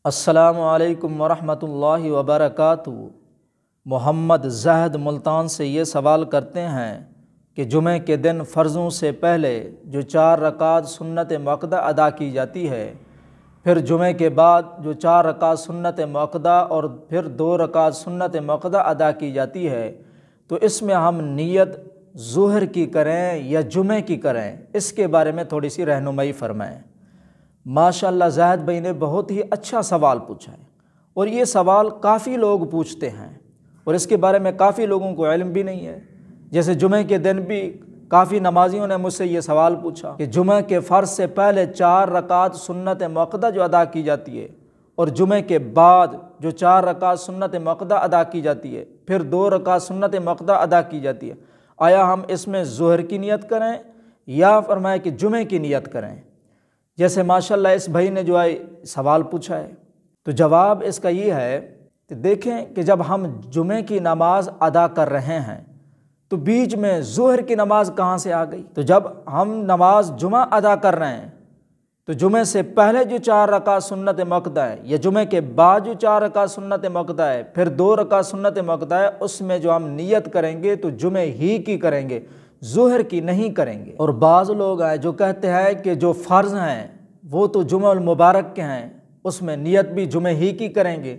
السلام علیکم ورحمۃ اللہ وبرکاتہ۔ محمد زاہد ملتان سے یہ سوال کرتے ہیں کہ جمعہ کے دن فرضوں سے پہلے جو 4 رکعت سنت مؤکدہ ادا کی جاتی ہے، پھر جمعہ کے بعد جو 4 رکعت سنت مؤکدہ اور پھر 2 رکعت سنت مؤکدہ ادا کی جاتی ہے، تو اس میں ہم نیت ظہر کی کریں یا جمعہ کی کریں، اس کے بارے میں تھوڑی سی رہنمائی فرمائیں۔ ماشاءاللہ زاہد بھائی نے بہت ہی اچھا سوال پوچھا ہے، اور یہ سوال کافی لوگ پوچھتے ہیں اور اس کے بارے میں کافی لوگوں کو علم بھی نہیں ہے۔ جیسے جمعہ کے دن بھی کافی نمازیوں نے مجھ سے یہ سوال پوچھا کہ جمعہ کے فرض سے پہلے 4 رکعت سنت مؤکدہ جو ادا کی جاتی ہے اور جمعہ کے بعد جو 4 رکعت سنت مؤکدہ ادا کی جاتی ہے، پھر 2 رکعت سنت مؤکدہ ادا کی جاتی ہے، آیا ہم اس میں ظہر کی نیت کریں یا فرمایا کہ جمعہ کی نیت کریں؟ جیسے ماشاءاللہ اس بھائی نے جو ہے سوال پوچھا ہے، تو جواب اس کا یہ ہے کہ دیکھیں کہ جب ہم جمعہ کی نماز ادا کر رہے ہیں تو بیچ میں ظہر کی نماز کہاں سے آ گئی؟ تو جب ہم نماز جمعہ ادا کر رہے ہیں تو جمعہ سے پہلے جو 4 رکعت سنت مؤکدہ ہے یا جمعہ کے بعد جو 4 رکعت سنت مؤکدہ ہے، پھر 2 رکعت سنت مؤکدہ ہے، اس میں جو ہم نیت کریں گے تو جمعہ ہی کی کریں گے، ظہر کی نہیں کریں گے۔ اور بعض لوگ ہیں جو کہتے ہیں کہ جو فرض ہیں وہ تو جمعہ المبارک کے ہیں، اس میں نیت بھی جمعہ ہی کی کریں گے،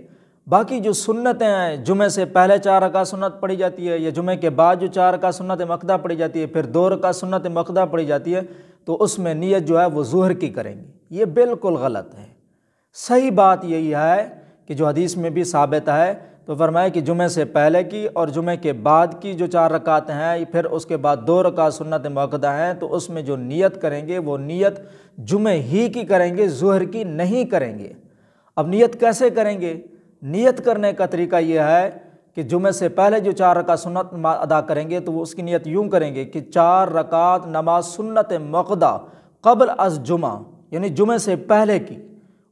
باقی جو سنتیں ہیں جمعہ سے پہلے 4 رکعت سنت پڑھی جاتی ہے یا جمعہ کے بعد جو 4 رکعت سنت مؤکدہ پڑھی جاتی ہے، پھر 2 رکعت سنت مؤکدہ پڑھی جاتی ہے، تو اس میں نیت جو ہے وہ ظہر کی کریں گے۔ یہ بالکل غلط ہے۔ صحیح بات یہی ہے کہ جو حدیث میں بھی ثابت ہے، تو فرمایا کہ جمعہ سے پہلے کی اور جمعہ کے بعد کی جو 4 رکعت ہیں، پھر اس کے بعد 2 رکعت سنت مؤکدہ ہیں، تو اس میں جو نیت کریں گے وہ نیت جمعہ ہی کی کریں گے، ظہر کی نہیں کریں گے۔ اب نیت کیسے کریں گے؟ نیت کرنے کا طریقہ یہ ہے کہ جمعہ سے پہلے جو 4 رکعت سنت ادا کریں گے تو وہ اس کی نیت یوں کریں گے کہ 4 رکعت نماز سنت مؤکدہ قبل از جمعہ، یعنی جمعہ سے پہلے کی،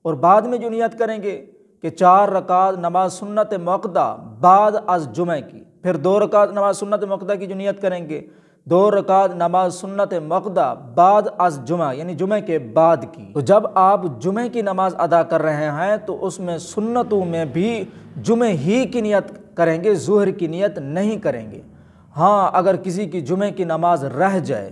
اور بعد میں جو نیت کریں گے کہ 4 رکعت نماز سنت مؤکدہ بعد از جمعہ کی، پھر 2 رکعت نماز سنت مؤکدہ کی جو نیت کریں گے، 2 رکعت نماز سنت مؤکدہ بعد از جمعہ، یعنی جمعہ کے بعد کی۔ تو جب آپ جمعہ کی نماز ادا کر رہے ہیں تو اس میں سنتوں میں بھی جمعہ ہی کی نیت کریں گے، ظہر کی نیت نہیں کریں گے۔ ہاں اگر کسی کی جمعہ کی نماز رہ جائے،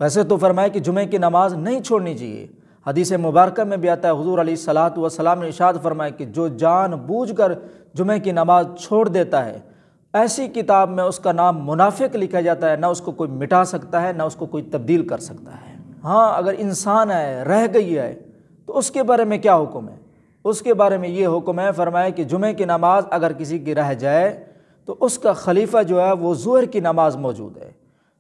ویسے تو فرمایا کہ جمعہ کی نماز نہیں چھوڑنی چاہیے، حدیث مبارکہ میں بھی آتا ہے، حضور علیہ الصلاۃ والسلام نے ارشاد فرمایا کہ جو جان بوجھ کر جمعہ کی نماز چھوڑ دیتا ہے، ایسی کتاب میں اس کا نام منافق لکھا جاتا ہے، نہ اس کو کوئی مٹا سکتا ہے نہ اس کو کوئی تبدیل کر سکتا ہے۔ ہاں اگر انسان ہے رہ گئی ہے تو اس کے بارے میں کیا حکم ہے؟ اس کے بارے میں یہ حکم ہے، فرمایا کہ جمعہ کی نماز اگر کسی کی رہ جائے تو اس کا خلیفہ جو ہے وہ ظہر کی نماز موجود ہے۔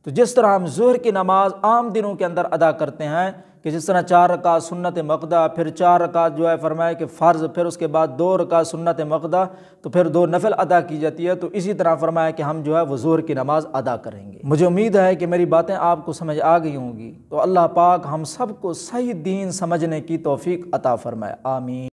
تو جس طرح ہم ظہر کی نماز عام دنوں کے اندر ادا کرتے ہیں کہ جس طرح 4 رکعت سنت مؤکدہ، پھر 4 رکعت جو ہے فرمایا کہ فرض، پھر اس کے بعد 2 رکعت سنت مؤکدہ، تو پھر 2 نفل ادا کی جاتی ہے، تو اسی طرح فرمایا کہ ہم جو ہے وہ ظہر کی نماز ادا کریں گے۔ مجھے امید ہے کہ میری باتیں آپ کو سمجھ آ گئی ہوں گی، تو اللہ پاک ہم سب کو صحیح دین سمجھنے کی توفیق عطا فرمائے، آمین۔